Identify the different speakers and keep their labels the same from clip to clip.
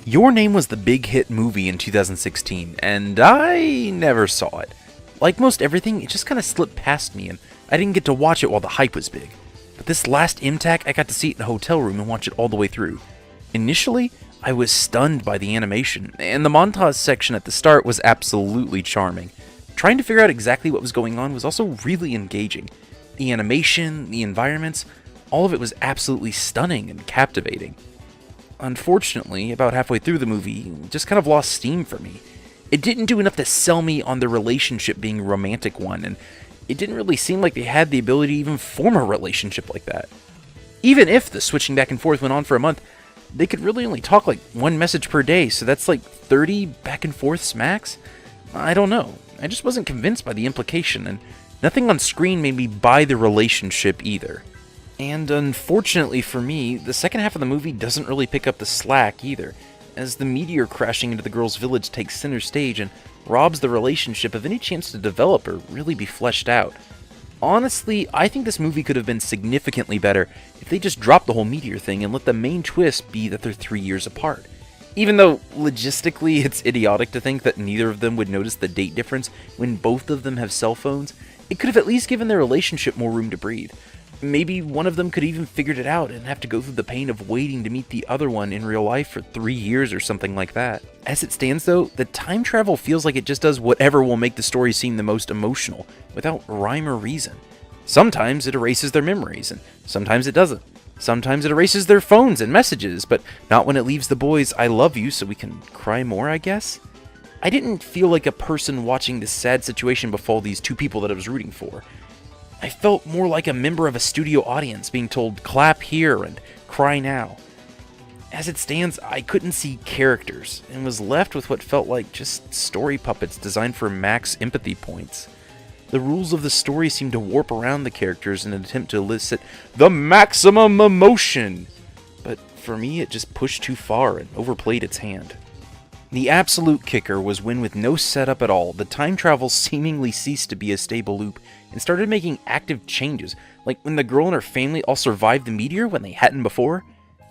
Speaker 1: Your Name was the big hit movie in 2016, and I never saw it. Like most everything, it just kind of slipped past me, and I didn't get to watch it while the hype was big. But this last MTAC, I got to see it in a hotel room and watch it all the way through. Initially, I was stunned by the animation, and the montage section at the start was absolutely charming. Trying to figure out exactly what was going on was also really engaging. The animation, the environments, all of it was absolutely stunning and captivating. Unfortunately, about halfway through the movie, it just kind of lost steam for me. It didn't do enough to sell me on the relationship being a romantic one, and it didn't really seem like they had the ability to even form a relationship like that. Even if the switching back and forth went on for a month, they could really only talk like one message per day, so that's like 30 back and forths max? I don't know. I just wasn't convinced by the implication, and nothing on screen made me buy the relationship either. And unfortunately for me, the second half of the movie doesn't really pick up the slack either, as the meteor crashing into the girl's village takes center stage and robs the relationship of any chance to develop or really be fleshed out. Honestly, I think this movie could have been significantly better if they just dropped the whole meteor thing and let the main twist be that they're 3 years apart. Even though, logistically, it's idiotic to think that neither of them would notice the date difference when both of them have cell phones, it could have at least given their relationship more room to breathe. Maybe one of them could even figured it out and have to go through the pain of waiting to meet the other one in real life for 3 years or something like that. As it stands though, the time travel feels like it just does whatever will make the story seem the most emotional, without rhyme or reason. Sometimes it erases their memories, and sometimes it doesn't. Sometimes it erases their phones and messages, but not when it leaves the boys "I love you" so we can cry more, I guess? I didn't feel like a person watching this sad situation befall these two people that I was rooting for. I felt more like a member of a studio audience being told clap here and cry now. As it stands, I couldn't see characters, and was left with what felt like just story puppets designed for max empathy points. The rules of the story seemed to warp around the characters in an attempt to elicit the maximum emotion, but for me it just pushed too far and overplayed its hand. The absolute kicker was when, with no setup at all, the time travel seemingly ceased to be a stable loop and started making active changes, like when the girl and her family all survived the meteor when they hadn't before.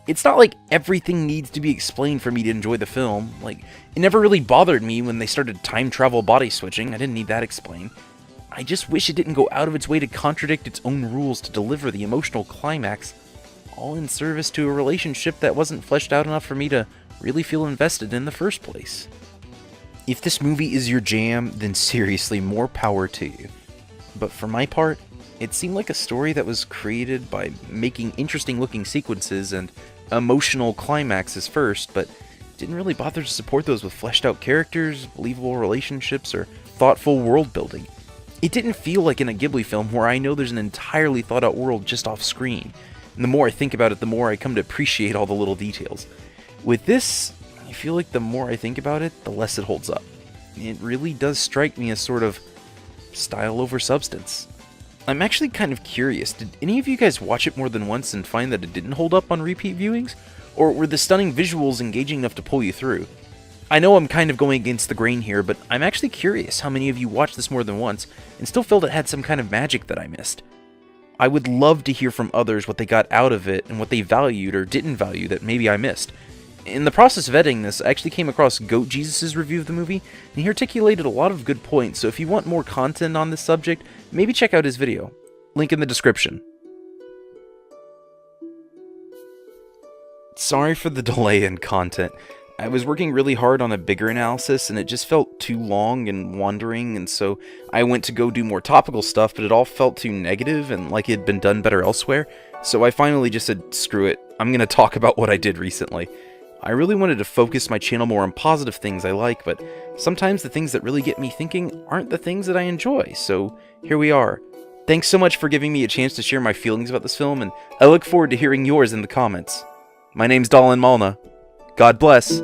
Speaker 1: It's not like everything needs to be explained for me to enjoy the film. Like, it never really bothered me when they started time travel body switching. I didn't need that explained. I just wish it didn't go out of its way to contradict its own rules to deliver the emotional climax, all in service to a relationship that wasn't fleshed out enough for me to really feel invested in the first place. If this movie is your jam, then seriously, more power to you. But for my part, it seemed like a story that was created by making interesting looking sequences and emotional climaxes first, but didn't really bother to support those with fleshed out characters, believable relationships, or thoughtful world building. It didn't feel like in a Ghibli film where I know there's an entirely thought out world just off screen, and the more I think about it, the more I come to appreciate all the little details. With this, I feel like the more I think about it, the less it holds up. It really does strike me as sort of style over substance. I'm actually kind of curious, did any of you guys watch it more than once and find that it didn't hold up on repeat viewings? Or were the stunning visuals engaging enough to pull you through? I know I'm kind of going against the grain here, but I'm actually curious how many of you watched this more than once and still felt it had some kind of magic that I missed. I would love to hear from others what they got out of it and what they valued or didn't value that maybe I missed. In the process of editing this, I actually came across Goat Jesus' review of the movie, and he articulated a lot of good points, so if you want more content on this subject, maybe check out his video. Link in the description. Sorry for the delay in content. I was working really hard on a bigger analysis, and it just felt too long and wandering, and so I went to go do more topical stuff, but it all felt too negative and like it had been done better elsewhere, so I finally just said, screw it, I'm gonna talk about what I did recently. I really wanted to focus my channel more on positive things I like, but sometimes the things that really get me thinking aren't the things that I enjoy, so here we are. Thanks so much for giving me a chance to share my feelings about this film, and I look forward to hearing yours in the comments. My name's Dalin Malna. God bless.